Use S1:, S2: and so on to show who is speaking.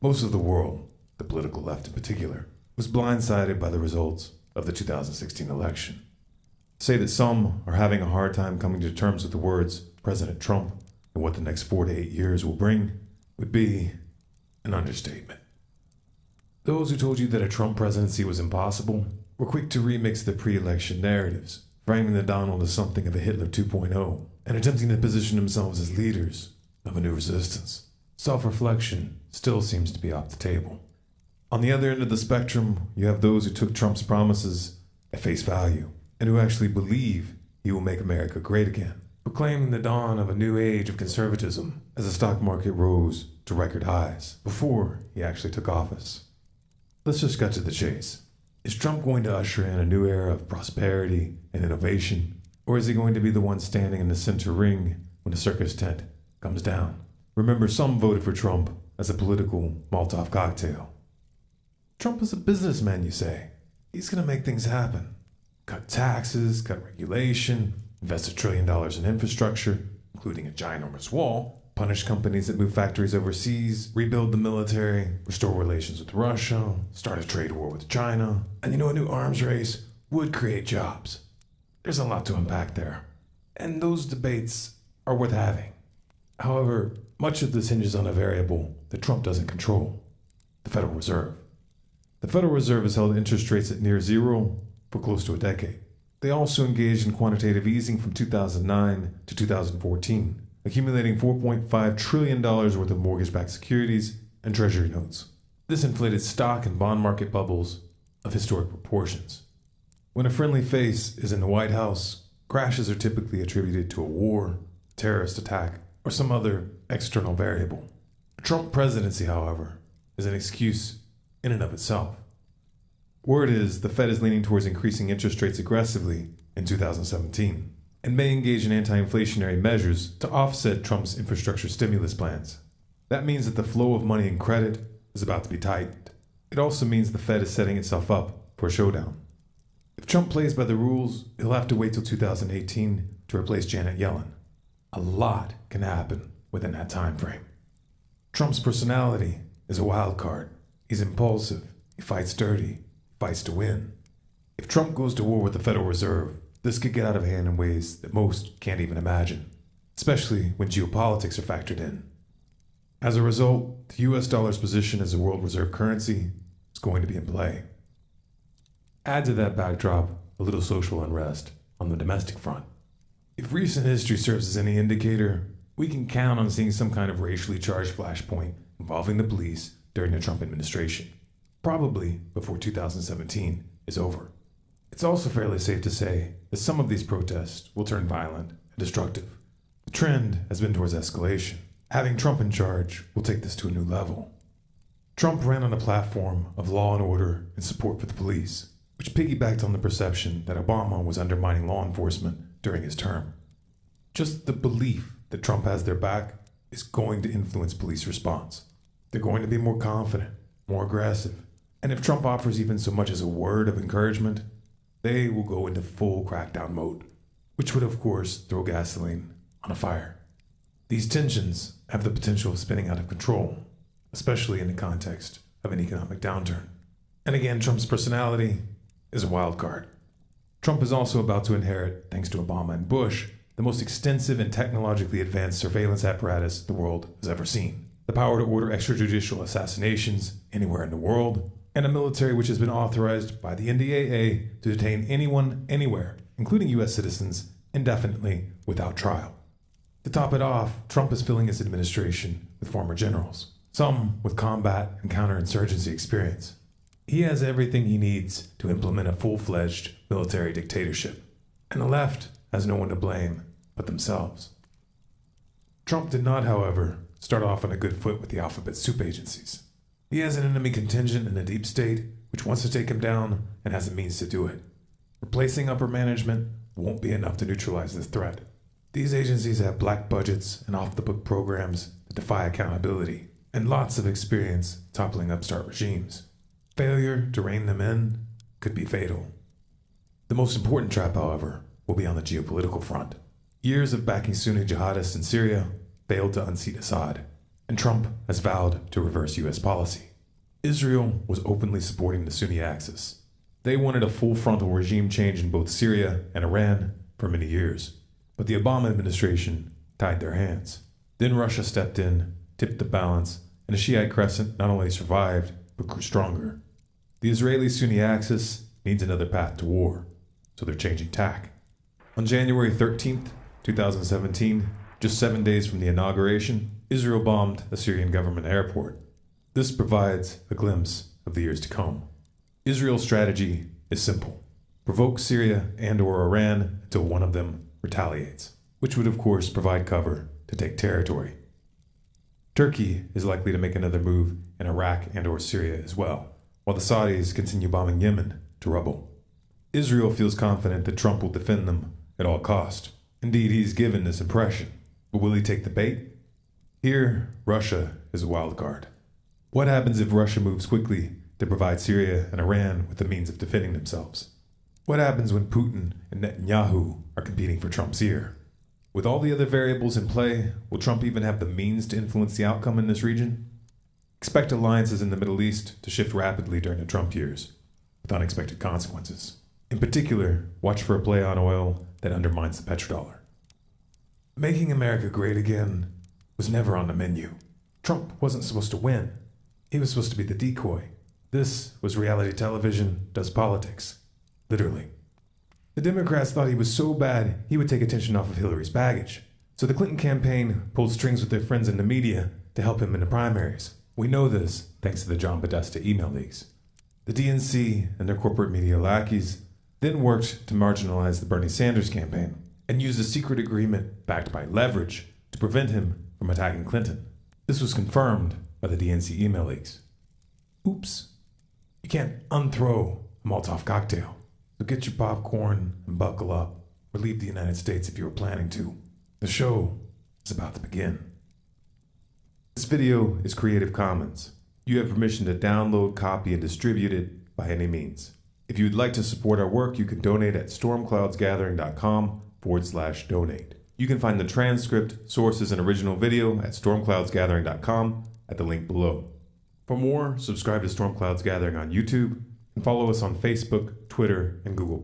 S1: Most of the world, the political left in particular, was blindsided by the results of the 2016 election. To say that some are having a hard time coming to terms with the words President Trump and what the next 4 to 8 years will bring would be an understatement. Those who told you that a Trump presidency was impossible were quick to remix the pre-election narratives, framing the Donald as something of a Hitler 2.0 and attempting to position themselves as leaders of a new resistance. Self-reflection still seems to be off the table. On the other end of the spectrum, you have those who took Trump's promises at face value and who actually believe he will make America great again, proclaiming the dawn of a new age of conservatism as the stock market rose to record highs before he actually took office. Let's just cut to the chase. Is Trump going to usher in a new era of prosperity and innovation, or is he going to be the one standing in the center ring when the circus tent comes down? Remember, some voted for Trump as a political Molotov cocktail. Trump is a businessman, you say. He's going to make things happen. Cut taxes, cut regulation, invest $1 trillion in infrastructure, including a ginormous wall, punish companies that move factories overseas, rebuild the military, restore relations with Russia, start a trade war with China, and a new arms race would create jobs. There's a lot to unpack there, and those debates are worth having. However, much of this hinges on a variable that Trump doesn't control: the Federal Reserve. The Federal Reserve has held interest rates at near zero for close to a decade. They also engaged in quantitative easing from 2009 to 2014, accumulating $4.5 trillion worth of mortgage-backed securities and treasury notes. This inflated stock and bond market bubbles of historic proportions. When a friendly face is in the White House, crashes are typically attributed to a war, terrorist attack, or some other external variable. A Trump presidency, however, is an excuse in and of itself. Word is the Fed is leaning towards increasing interest rates aggressively in 2017 and may engage in anti-inflationary measures to offset Trump's infrastructure stimulus plans. That means that the flow of money and credit is about to be tightened. It also means the Fed is setting itself up for a showdown. If Trump plays by the rules, he'll have to wait till 2018 to replace Janet Yellen. A lot can happen within that time frame. Trump's personality is a wild card. He's impulsive, he fights dirty, fights to win. If Trump goes to war with the Federal Reserve, this could get out of hand in ways that most can't even imagine, especially when geopolitics are factored in. As a result, the US dollar's position as a world reserve currency is going to be in play. Add to that backdrop a little social unrest on the domestic front. If recent history serves as any indicator, we can count on seeing some kind of racially charged flashpoint involving the police during the Trump administration, probably before 2017 is over. It's also fairly safe to say that some of these protests will turn violent and destructive. The trend has been towards escalation. Having Trump in charge will take this to a new level. Trump ran on a platform of law and order and support for the police, which piggybacked on the perception that Obama was undermining law enforcement during his term. Just the belief that Trump has their back is going to influence police response. They're going to be more confident, more aggressive, and if Trump offers even so much as a word of encouragement, they will go into full crackdown mode, which would of course throw gasoline on a fire. These tensions have the potential of spinning out of control, especially in the context of an economic downturn. And again, Trump's personality is a wild card. Trump is also about to inherit, thanks to Obama and Bush, the most extensive and technologically advanced surveillance apparatus the world has ever seen, the power to order extrajudicial assassinations anywhere in the world, and a military which has been authorized by the NDAA to detain anyone, anywhere, including U.S. citizens, indefinitely without trial. To top it off, Trump is filling his administration with former generals, some with combat and counterinsurgency experience. He has everything he needs to implement a full-fledged military dictatorship, and the left has no one to blame but themselves. Trump did not, however, start off on a good foot with the alphabet soup agencies. He has an enemy contingent in the deep state which wants to take him down and has the means to do it. Replacing upper management won't be enough to neutralize this threat. These agencies have black budgets and off-the-book programs that defy accountability, and lots of experience toppling upstart regimes. Failure to rein them in could be fatal. The most important trap, however, will be on the geopolitical front. Years of backing Sunni jihadists in Syria failed to unseat Assad. and Trump has vowed to reverse U.S. policy. Israel was openly supporting the Sunni Axis. They wanted a full frontal regime change in both Syria and Iran for many years, but the Obama administration tied their hands. Then Russia stepped in, tipped the balance, and the Shiite crescent not only survived, but grew stronger. The Israeli-Sunni axis needs another path to war, so they're changing tack. On January 13th, 2017, just 7 days from the inauguration, Israel bombed a Syrian government airport. This provides a glimpse of the years to come. Israel's strategy is simple: provoke Syria and/or Iran until one of them retaliates, which would of course provide cover to take territory. Turkey is likely to make another move in Iraq and/or Syria as well, while the Saudis continue bombing Yemen to rubble. Israel feels confident that Trump will defend them at all cost. Indeed, he's given this impression. But will he take the bait? Here, Russia is a wild card. What happens if Russia moves quickly to provide Syria and Iran with the means of defending themselves? What happens when Putin and Netanyahu are competing for Trump's ear? With all the other variables in play, will Trump even have the means to influence the outcome in this region? Expect alliances in the Middle East to shift rapidly during the Trump years, with unexpected consequences. In particular, watch for a play on oil that undermines the petrodollar. Making America great again was never on the menu. Trump wasn't supposed to win. He was supposed to be the decoy. This was reality television does politics. Literally. The Democrats thought he was so bad he would take attention off of Hillary's baggage. So the Clinton campaign pulled strings with their friends in the media to help him in the primaries. We know this thanks to the John Podesta email leaks. The DNC and their corporate media lackeys then worked to marginalize the Bernie Sanders campaign and used a secret agreement backed by leverage to prevent him from attacking Clinton. This was confirmed by the DNC email leaks. Oops. You can't unthrow a Molotov cocktail. So get your popcorn and buckle up, or leave the United States if you were planning to. The show is about to begin. This video is Creative Commons. You have permission to download, copy, and distribute it by any means. If you would like to support our work, you can donate at stormcloudsgathering.com/donate. You can find the transcript, sources, and original video at stormcloudsgathering.com at the link below. For more, subscribe to Storm Clouds Gathering on YouTube and follow us on Facebook, Twitter, and Google+.